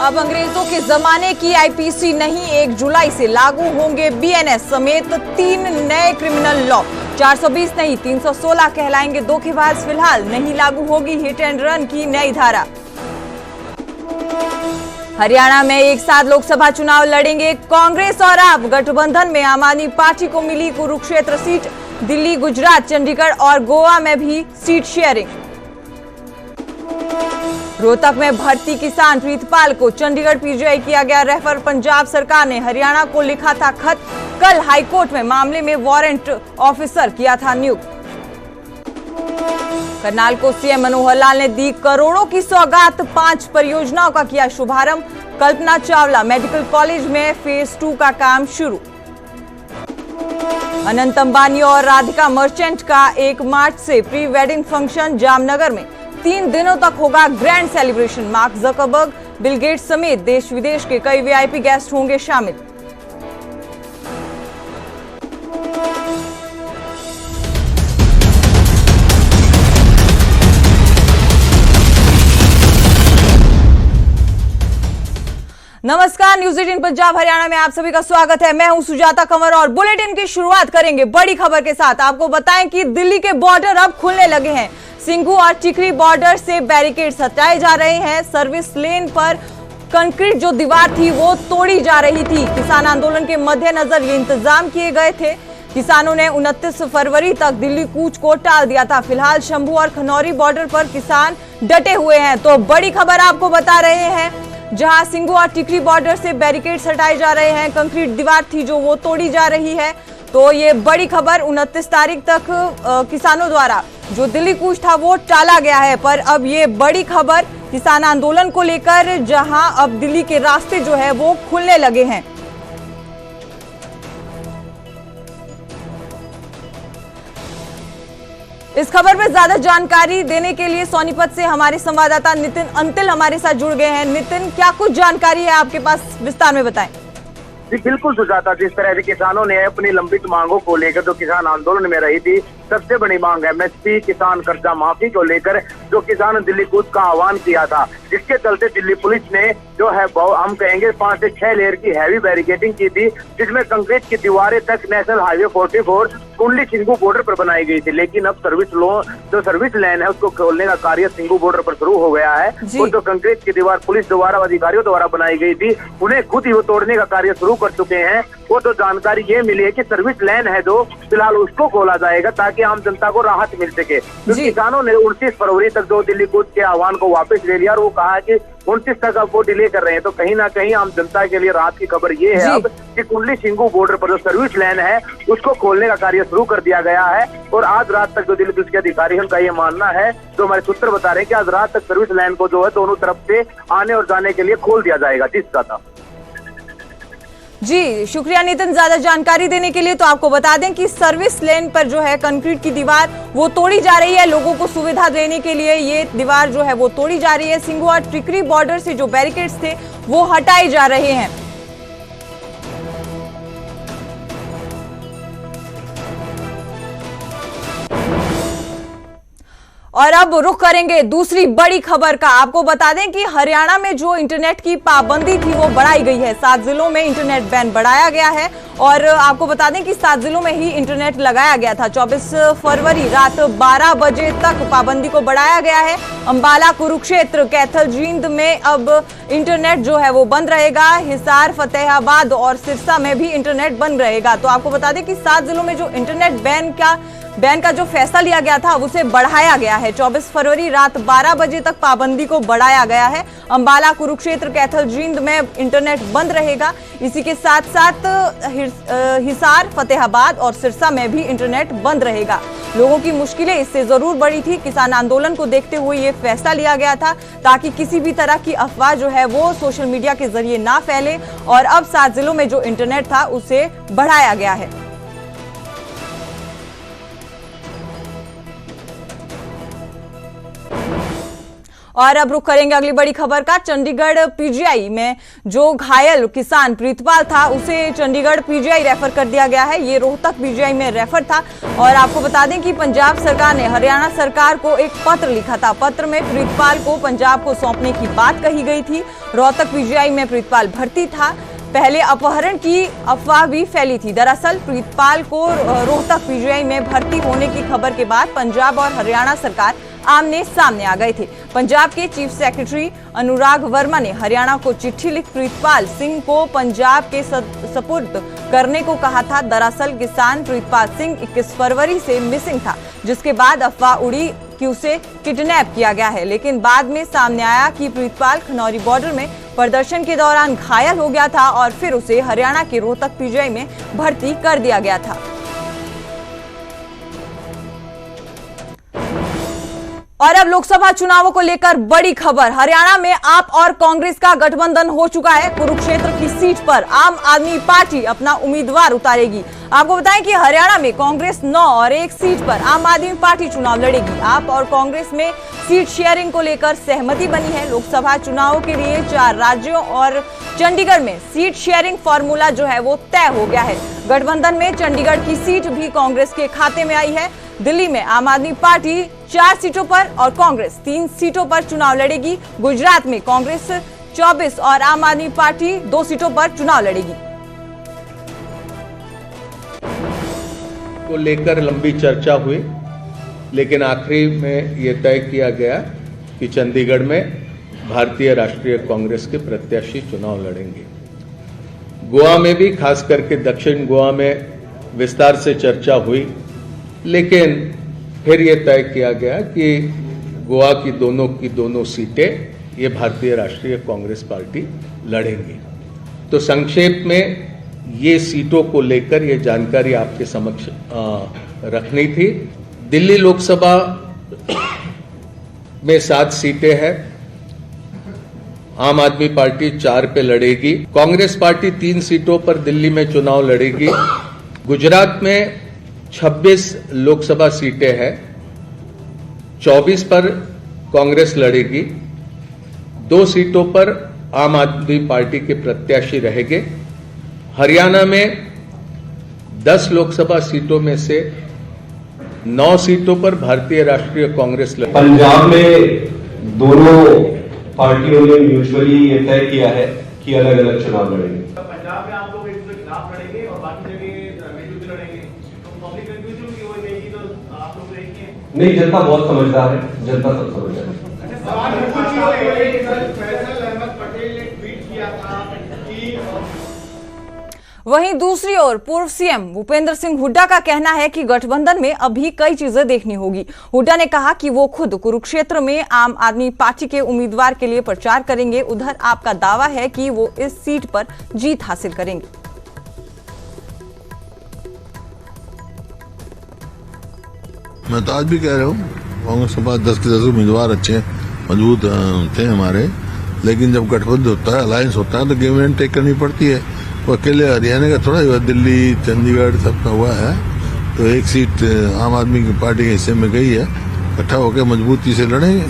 अब अंग्रेजों के जमाने की आईपीसी नहीं, 1 जुलाई से लागू होंगे बीएनएस समेत 3 नए क्रिमिनल लॉ। 420 नहीं 316 कहलाएंगे धोखेबाज। फिलहाल नहीं लागू होगी हिट एंड रन की नई धारा। हरियाणा में एक साथ लोकसभा चुनाव लड़ेंगे कांग्रेस और आप। गठबंधन में आम आदमी पार्टी को मिली कुरुक्षेत्र सीट। दिल्ली, गुजरात, चंडीगढ़ और गोवा में भी सीट शेयरिंग। रोहतक में भर्ती किसान प्रीतपाल को चंडीगढ़ पीजीआई किया गया रेफर। पंजाब सरकार ने हरियाणा को लिखा था खत। कल हाईकोर्ट में मामले में वारंट ऑफिसर किया था नियुक्त। करनाल को सीएम मनोहर लाल ने दी करोड़ों की सौगात। 5 परियोजनाओं का किया शुभारंभ। कल्पना चावला मेडिकल कॉलेज में फेज 2 का काम शुरू। अनंत अंबानी और राधिका मर्चेंट का 1 मार्च से प्री वेडिंग फंक्शन। जामनगर में 3 दिनों तक होगा grand celebration. Mark Zuckerberg, Bill Gates समेत देश विदेश के कई वीआईपी गेस्ट होंगे शामिल। नमस्कार, न्यूज 18 पंजाब हरियाणा में आप सभी का स्वागत है। मैं हूं सुजाता कंवर और बुलेटिन की शुरुआत करेंगे बड़ी खबर के साथ। आपको बताएं कि दिल्ली के बॉर्डर अब खुलने लगे हैं। सिंघू और टिकरी बॉर्डर से बैरिकेड्स हटाए जा रहे हैं। सर्विस लेन पर कंक्रीट जो दीवार थी वो तोड़ी जा रही थी। किसान आंदोलन के मद्देनजर ये इंतजाम किए गए थे। किसानों ने 29 फरवरी तक दिल्ली कूच को टाल दिया था। फिलहाल शंभू और खनौरी बॉर्डर पर किसान डटे हुए हैं। तो बड़ी खबर आपको बता रहे हैं, जहां सिंघू और टिकरी बॉर्डर से बैरिकेड्स हटाए जा रहे हैं, कंक्रीट दीवार थी जो वो तोड़ी जा रही है। तो ये बड़ी खबर 29 तारीख तक किसानों द्वारा जो दिल्ली कूच था वो टाला गया है। पर अब ये बड़ी खबर किसान आंदोलन को लेकर, जहां अब दिल्ली के रास्ते जो है वो खुलने लगे हैं। इस खबर पर ज्यादा जानकारी देने के लिए सोनीपत से हमारे संवाददाता नितिन अंतिल हमारे साथ जुड़ गए हैं। नितिन, क्या कुछ जानकारी है आपके पास, विस्तार में बताएं। जी बिल्कुल सुजाता, जिस तरह से किसानों ने अपनी लंबित मांगों को लेकर जो किसान आंदोलन में रही थी, सबसे बड़ी मांग एमएसपी, किसान कर्जा माफी को लेकर जो किसान दिल्ली कूच का आह्वान किया था, जिसके चलते दिल्ली पुलिस ने जो है हम कहेंगे 5 से 6 लेयर की हैवी बैरिकेडिंग की थी, जिसमें कंक्रीट की दीवारें तक नेशनल हाईवे 44 कुंडली सिंघू बॉर्डर पर बनाई गई थी। लेकिन अब सर्विस लाइन है उसको खोलने का कार्य सिंघू बॉर्डर पर शुरू हो गया है। और जो कंक्रीट की दीवार पुलिस द्वारा, अधिकारियों द्वारा बनाई गई थी, उन्हें खुद ही वो तोड़ने का कार्य शुरू कर चुके हैं। वो तो जानकारी ये मिली है कि सर्विस लाइन है जो फिलहाल उसको खोला जाएगा ताकि आम जनता को राहत मिल सके। तो किसानों ने 29 फरवरी तक जो दिल्ली कूच के आह्वान को वापस ले लिया और वो कहा कि 29 तक अब वो डिले कर रहे हैं। तो कहीं ना कहीं आम जनता के लिए राहत की खबर ये है अब कि कुंडली सिंघू बॉर्डर पर जो सर्विस लाइन है उसको खोलने का कार्य शुरू कर दिया गया है। और आज रात तक जो दिल्ली पुलिस के अधिकारी हैं उनका ये मानना है, जो हमारे सूत्र बता रहे हैं कि आज रात तक सर्विस लाइन को जो है दोनों तरफ से आने और जाने के लिए खोल दिया जाएगा। जिसका था जी, शुक्रिया नितिन ज्यादा जानकारी देने के लिए। तो आपको बता दें कि सर्विस लेन पर जो है कंक्रीट की दीवार वो तोड़ी जा रही है। लोगों को सुविधा देने के लिए ये दीवार जो है वो तोड़ी जा रही है। सिंघू और टिकरी बॉर्डर से जो बैरिकेड्स थे वो हटाए जा रहे हैं। और अब रुख करेंगे दूसरी बड़ी खबर का। आपको बता दें कि हरियाणा में जो इंटरनेट की पाबंदी थी वो बढ़ाई गई है। 7 जिलों में इंटरनेट बैन बढ़ाया गया है। और आपको बता दें कि 7 जिलों में ही इंटरनेट लगाया गया था। 24 फरवरी रात 12 बजे तक पाबंदी को बढ़ाया गया है। अंबाला, कुरुक्षेत्र, कैथल, जींद में अब इंटरनेट जो है वो बंद रहेगा। हिसार, फतेहाबाद और सिरसा में भी इंटरनेट बंद रहेगा। तो आपको बता दें कि 7 जिलों में जो इंटरनेट बैन का जो फैसला लिया गया था उसे बढ़ाया गया है। 24 फरवरी रात 12 बजे तक पाबंदी को बढ़ाया गया है। अंबाला, कुरुक्षेत्र, कैथल, जींद में इंटरनेट बंद रहेगा। इसी के साथ साथ हिसार, फतेहाबाद और सिरसा में भी इंटरनेट बंद रहेगा। लोगों की मुश्किलें इससे जरूर बढ़ी थी। किसान आंदोलन को देखते हुए ये फैसला लिया गया था ताकि किसी भी तरह की अफवाह जो है वो सोशल मीडिया के जरिए ना फैले। और अब 7 जिलों में जो इंटरनेट था उसे बढ़ाया गया है। और अब रुख करेंगे अगली बड़ी खबर का। चंडीगढ़ पीजीआई में जो घायल किसान प्रीतपाल था उसे चंडीगढ़ पीजीआई रेफर कर दिया गया है। ये रोहतक पीजीआई में रेफर था। और आपको बता दें कि पंजाब सरकार ने हरियाणा सरकार को एक पत्र लिखा था। पत्र में प्रीतपाल को पंजाब को सौंपने की बात कही गई थी। रोहतक पीजीआई में प्रीतपाल भर्ती था। पहले अपहरण की अफवाह भी फैली थी। दरअसल प्रीतपाल को रोहतक पीजीआई में भर्ती होने की खबर के बाद पंजाब और हरियाणा सरकार आमने सामने आ गए थे। पंजाब के चीफ सेक्रेटरी अनुराग वर्मा ने हरियाणा को चिट्ठी लिख प्रीतपाल सिंह को पंजाब के सपुर्द करने को कहा था। दरअसल किसान प्रीतपाल सिंह 21 फरवरी से मिसिंग था, जिसके बाद अफवाह उड़ी कि उसे किडनैप किया गया है। लेकिन बाद में सामने आया कि प्रीतपाल खनौरी बॉर्डर में प्रदर्शन के दौरान घायल हो गया था और फिर उसे हरियाणा के रोहतक पीजीआई में भर्ती कर दिया गया था। और अब लोकसभा चुनावों को लेकर बड़ी खबर। हरियाणा में आप और कांग्रेस का गठबंधन हो चुका है। कुरुक्षेत्र की सीट पर आम आदमी पार्टी अपना उम्मीदवार उतारेगी। आपको बताएं कि हरियाणा में कांग्रेस 9 और 1 सीट पर आम आदमी पार्टी चुनाव लड़ेगी। आप और कांग्रेस में सीट शेयरिंग को लेकर सहमति बनी है। लोकसभा चुनाव के लिए 4 राज्यों और चंडीगढ़ में सीट शेयरिंग फॉर्मूला जो है वो तय हो गया है। गठबंधन में चंडीगढ़ की सीट भी कांग्रेस के खाते में आई है। दिल्ली में आम आदमी पार्टी 4 सीटों पर और कांग्रेस 3 सीटों पर चुनाव लड़ेगी। गुजरात में कांग्रेस 24 और आम आदमी पार्टी 2 सीटों पर चुनाव लड़ेगी। को लेकर लंबी चर्चा हुई, लेकिन आखिरी में यह तय किया गया कि चंडीगढ़ में भारतीय राष्ट्रीय कांग्रेस के प्रत्याशी चुनाव लड़ेंगे। गोवा में भी, खास करके दक्षिण गोवा में विस्तार से चर्चा हुई, लेकिन फिर यह तय किया गया कि गोवा की दोनों सीटें ये भारतीय राष्ट्रीय कांग्रेस पार्टी लड़ेंगी। तो संक्षेप में ये सीटों को लेकर ये जानकारी आपके समक्ष रखनी थी। दिल्ली लोकसभा में 7 सीटें हैं। आम आदमी पार्टी 4 पे लड़ेगी। कांग्रेस पार्टी 3 सीटों पर दिल्ली में चुनाव लड़ेगी। गुजरात में 26 लोकसभा सीटें हैं। 24 पर कांग्रेस लड़ेगी। 2 सीटों पर आम आदमी पार्टी के प्रत्याशी रहेंगे। हरियाणा में 10 लोकसभा सीटों में से 9 सीटों पर भारतीय राष्ट्रीय कांग्रेस लड़ेगी। पंजाब में दोनों पार्टियों ने म्यूचुअली ये तय किया है कि अलग अलग चुनाव लड़ेंगे। पंजाब में आप लोग एक दूसरे के खिलाफ लड़ेंगे और बाकी जगह मिलजुल लड़ेंगे, तो पब्लिक कंफ्यूजन की हो जाएगी, तो आप लोग एक ही हैं। नहीं, जनता बहुत समझदार है, जनता सब समझदार है। फैसल अहमद पटेल ने ट्वीट किया था कि वहीं दूसरी ओर पूर्व सीएम भूपेंद्र सिंह हुड्डा का कहना है कि गठबंधन में अभी कई चीजें देखनी होगी। हुड्डा ने कहा कि वो खुद कुरुक्षेत्र में आम आदमी पार्टी के उम्मीदवार के लिए प्रचार करेंगे। उधर आपका दावा है कि वो इस सीट पर जीत हासिल करेंगे। मैं तो आज भी कह रहा हूँ, कांग्रेस के पास 10 के 10 उम्मीदवार अच्छे मजबूत थे हमारे, लेकिन जब गठबंधन होता है, अलायंस होता है, तो गेम एंड टेक करनी पड़ती है। वो अकेले हरियाणा का थोड़ा हुआ, दिल्ली चंडीगढ़ सबका हुआ है, तो 1 सीट आम आदमी की पार्टी के हिस्से में गई है। इकट्ठा होकर मजबूती से लड़ेंगे।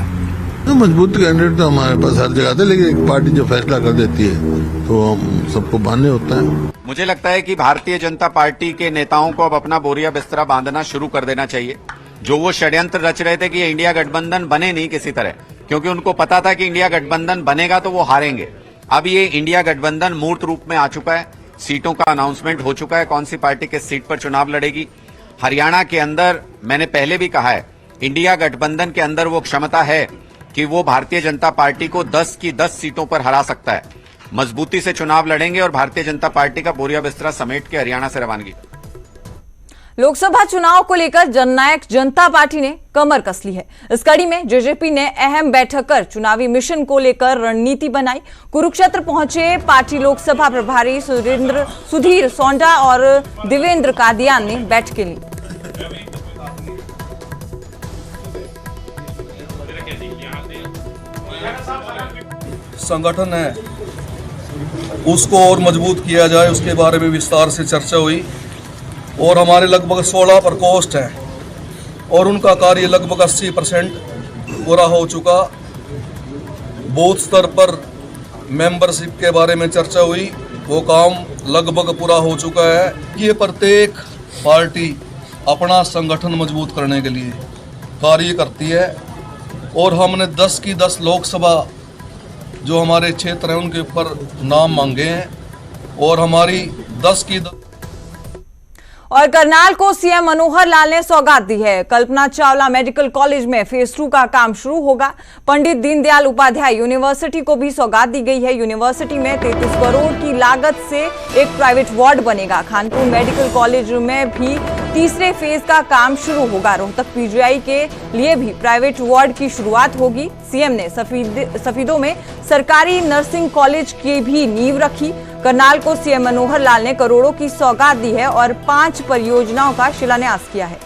तो मजबूत कैंडिडेट तो हमारे पास हर जगह थे, लेकिन एक पार्टी जो फैसला कर देती है तो हम सबको मान्य होता है। मुझे लगता है कि भारतीय जनता पार्टी के नेताओं को अब अपना बोरिया बिस्तरा बांधना शुरू कर देना चाहिए। जो वो षड्यंत्र रच रहे थे कि इंडिया गठबंधन बने नहीं किसी तरह, क्योंकि उनको पता था कि इंडिया गठबंधन बनेगा तो वो हारेंगे। अब ये इंडिया गठबंधन मूर्त रूप में आ चुका है। सीटों का अनाउंसमेंट हो चुका है, कौन सी पार्टी किस सीट पर चुनाव लड़ेगी। हरियाणा के अंदर मैंने पहले भी कहा है, इंडिया गठबंधन के अंदर वो क्षमता है कि वो भारतीय जनता पार्टी को 10 की 10 सीटों पर हरा सकता है। मजबूती से चुनाव लड़ेंगे और भारतीय जनता पार्टी का बोरिया बिस्तरा समेट के हरियाणा से रवानगी। लोकसभा चुनाव को लेकर जननायक जनता पार्टी ने कमर कस ली है। इस कड़ी में जेजेपी ने अहम बैठक कर चुनावी मिशन को लेकर रणनीति बनाई। कुरुक्षेत्र पहुंचे पार्टी लोकसभा प्रभारी सुधीर सोंडा और देवेंद्र कादियान ने बैठकें ली। संगठन है उसको और मजबूत किया जाए, उसके बारे में विस्तार से चर्चा हुई और हमारे लगभग 16 प्रकोष्ठ हैं और उनका कार्य लगभग 80% पूरा हो चुका। बूथ स्तर पर मेंबरशिप के बारे में चर्चा हुई, वो काम लगभग पूरा हो चुका है। ये प्रत्येक पार्टी अपना संगठन मजबूत करने के लिए कार्य करती है और हमने 10 की 10 लोकसभा जो हमारे क्षेत्र हैं उनके ऊपर नाम मांगे हैं और हमारी 10 की 10। और करनाल को सीएम मनोहर लाल ने सौगात दी है। कल्पना चावला मेडिकल कॉलेज में फेज 2 का काम शुरू होगा। पंडित दीनदयाल उपाध्याय यूनिवर्सिटी को भी सौगात दी गई है। यूनिवर्सिटी में 33 करोड़ की लागत से एक प्राइवेट वार्ड बनेगा। खानपुर मेडिकल कॉलेज में भी तीसरे फेज का काम शुरू होगा। रोहतक पीजीआई के लिए भी प्राइवेट वार्ड की शुरुआत होगी। सीएम ने सफीदों में सरकारी नर्सिंग कॉलेज की भी नींव रखी। करनाल को सीएम मनोहर लाल ने करोड़ों की सौगात दी है और 5 परियोजनाओं का शिलान्यास किया है।